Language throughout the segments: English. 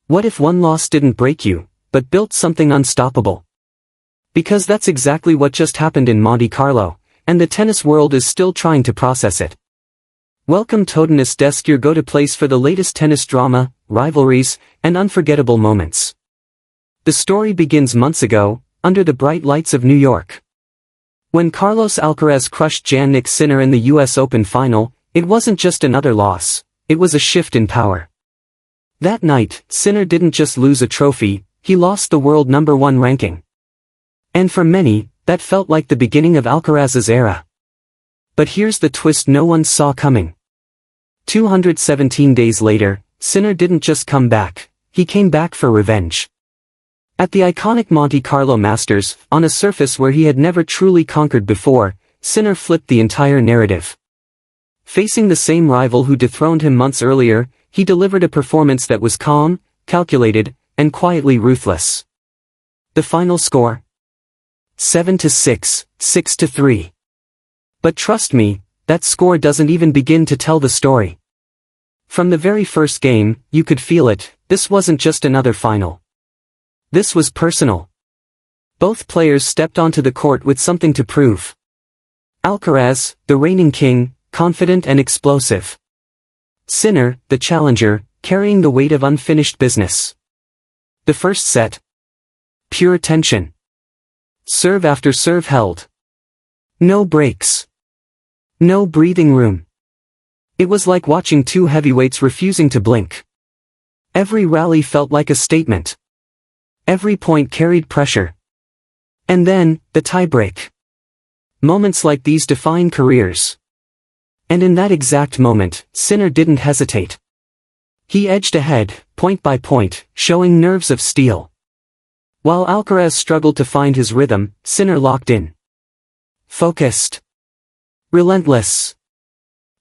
What if one loss didn't break you, but built something unstoppable? Because that's exactly what just happened in Monte Carlo, and the tennis world is still trying to process it. Welcome to Tennis Desk, your go-to place for the latest tennis drama, rivalries, and unforgettable moments. The story begins months ago, under the bright lights of New York. When Carlos Alcaraz crushed Jannik Sinner in the US Open final, it wasn't just another loss, it was a shift in power. That night, Sinner didn't just lose a trophy, he lost the world #1 ranking. And for many, that felt like the beginning of Alcaraz's era. But here's the twist no one saw coming. 217 days later, Sinner didn't just come back, he came back for revenge. At the iconic Monte Carlo Masters, on a surface where he had never truly conquered before, Sinner flipped the entire narrative. Facing the same rival who dethroned him months earlier, he delivered a performance that was calm, calculated, and quietly ruthless. The final score? 7-6, 6-3. But trust me, that score doesn't even begin to tell the story. From the very first game, you could feel it, this wasn't just another final. This was personal. Both players stepped onto the court with something to prove. Alcaraz, the reigning king, confident and explosive. Sinner, the challenger, carrying the weight of unfinished business. The first set. Pure tension. Serve after serve held. No breaks. No breathing room. It was like watching two heavyweights refusing to blink. Every rally felt like a statement. Every point carried pressure. And then, the tiebreak. Moments like these define careers. And in that exact moment, Sinner didn't hesitate. He edged ahead, point by point, showing nerves of steel. While Alcaraz struggled to find his rhythm, Sinner locked in. Focused. Relentless.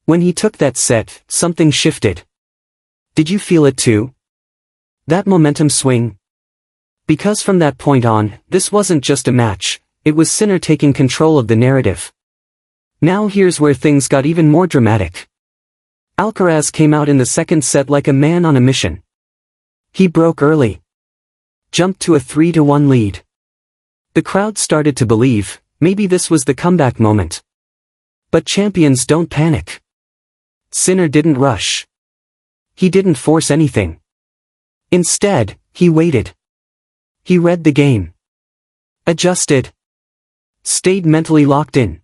When he took that set, something shifted. Did you feel it too? That momentum swing? Because from that point on, this wasn't just a match, it was Sinner taking control of the narrative. Now here's where things got even more dramatic. Alcaraz came out in the second set like a man on a mission. He broke early. Jumped to a 3-1 lead. The crowd started to believe, maybe this was the comeback moment. But champions don't panic. Sinner didn't rush. He didn't force anything. Instead, he waited. He read the game. Adjusted. Stayed mentally locked in.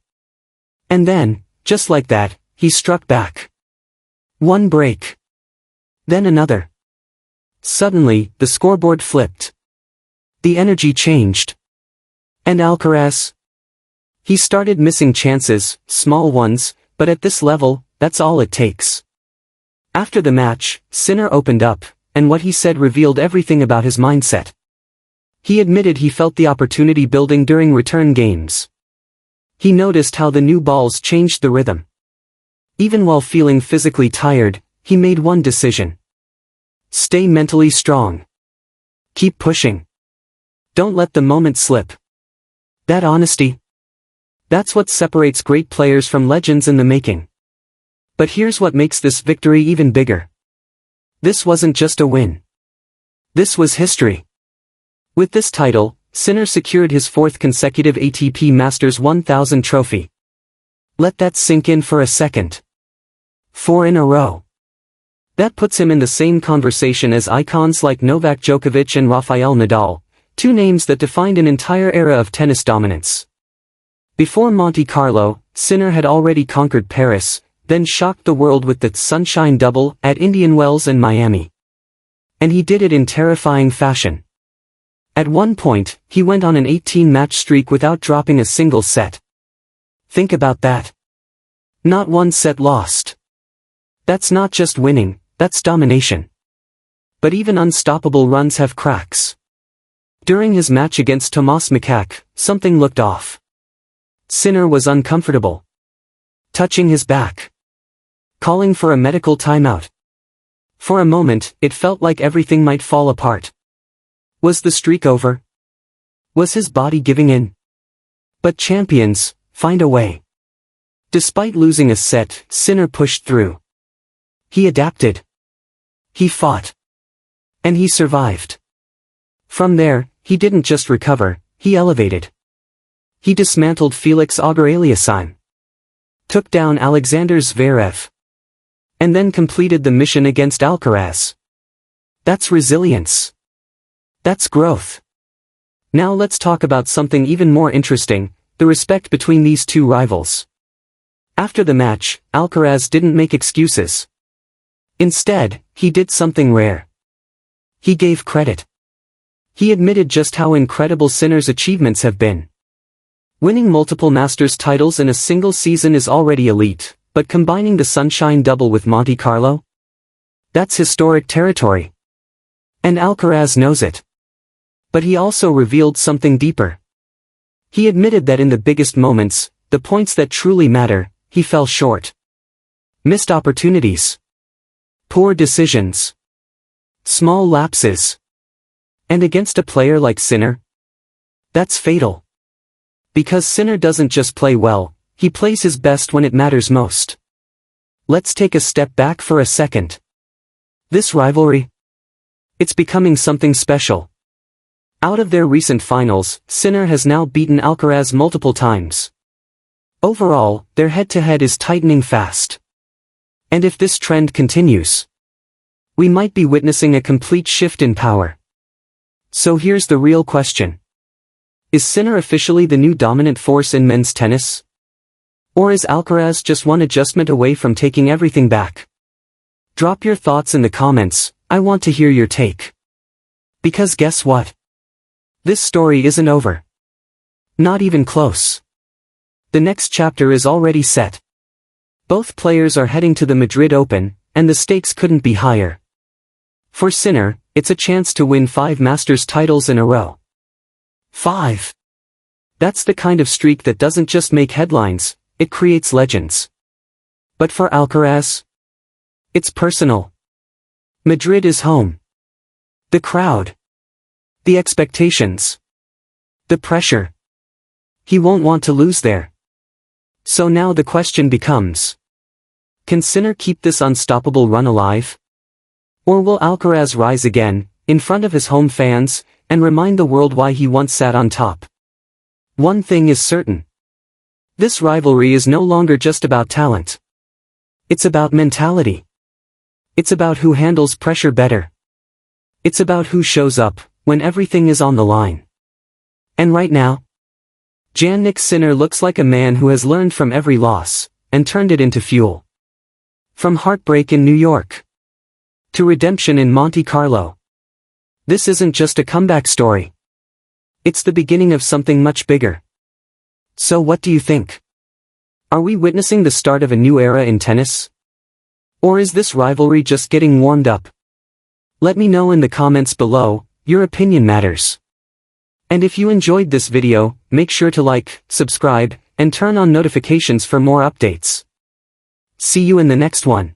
And then, just like that, he struck back. One break. Then another. Suddenly, the scoreboard flipped. The energy changed. And Alcaraz? He started missing chances, small ones, but at this level, that's all it takes. After the match, Sinner opened up, and what he said revealed everything about his mindset. He admitted he felt the opportunity building during return games. He noticed how the new balls changed the rhythm. Even while feeling physically tired, he made one decision. Stay mentally strong. Keep pushing. Don't let the moment slip. That honesty. That's what separates great players from legends in the making. But here's what makes this victory even bigger. This wasn't just a win. This was history. With this title, Sinner secured his fourth consecutive ATP Masters 1000 trophy. Let that sink in for a second. 4 in a row. That puts him in the same conversation as icons like Novak Djokovic and Rafael Nadal, two names that defined an entire era of tennis dominance. Before Monte Carlo, Sinner had already conquered Paris, then shocked the world with the Sunshine Double at Indian Wells and Miami. And he did it in terrifying fashion. At one point, he went on an 18-match streak without dropping a single set. Think about that. Not one set lost. That's not just winning, that's domination. But even unstoppable runs have cracks. During his match against Thomas Makak, something looked off. Sinner was uncomfortable. Touching his back. Calling for a medical timeout. For a moment, it felt like everything might fall apart. Was the streak over? Was his body giving in? But champions find a way. Despite losing a set, Sinner pushed through. He adapted. He fought. And he survived. From there, he didn't just recover, he elevated. He dismantled Felix Auger-Aliassime, took down Alexander Zverev, and then completed the mission against Alcaraz. That's resilience. That's growth. Now let's talk about something even more interesting, the respect between these two rivals. After the match, Alcaraz didn't make excuses. Instead, he did something rare. He gave credit. He admitted just how incredible Sinner's achievements have been. Winning multiple Masters titles in a single season is already elite, but combining the Sunshine Double with Monte Carlo? That's historic territory. And Alcaraz knows it. But he also revealed something deeper. He admitted that in the biggest moments, the points that truly matter, he fell short. Missed opportunities. Poor decisions. Small lapses. And against a player like Sinner? That's fatal. Because Sinner doesn't just play well, he plays his best when it matters most. Let's take a step back for a second. This rivalry? It's becoming something special. Out of their recent finals, Sinner has now beaten Alcaraz multiple times. Overall, their head-to-head is tightening fast. And if this trend continues, we might be witnessing a complete shift in power. So here's the real question. Is Sinner officially the new dominant force in men's tennis? Or is Alcaraz just one adjustment away from taking everything back? Drop your thoughts in the comments, I want to hear your take. Because guess what? This story isn't over. Not even close. The next chapter is already set. Both players are heading to the Madrid Open, and the stakes couldn't be higher. For Sinner, it's a chance to win 5 Masters titles in a row. 5. That's the kind of streak that doesn't just make headlines, it creates legends. But for Alcaraz? It's personal. Madrid is home. The crowd. The expectations. The pressure. He won't want to lose there. So now the question becomes: can Sinner keep this unstoppable run alive? Or will Alcaraz rise again, in front of his home fans, and remind the world why he once sat on top? One thing is certain. This rivalry is no longer just about talent. It's about mentality. It's about who handles pressure better. It's about who shows up when everything is on the line. And right now, Jannik Sinner looks like a man who has learned from every loss, and turned it into fuel. From heartbreak in New York to redemption in Monte Carlo. This isn't just a comeback story. It's the beginning of something much bigger. So what do you think? Are we witnessing the start of a new era in tennis? Or is this rivalry just getting warmed up? Let me know in the comments below, your opinion matters. And if you enjoyed this video, make sure to like, subscribe, and turn on notifications for more updates. See you in the next one.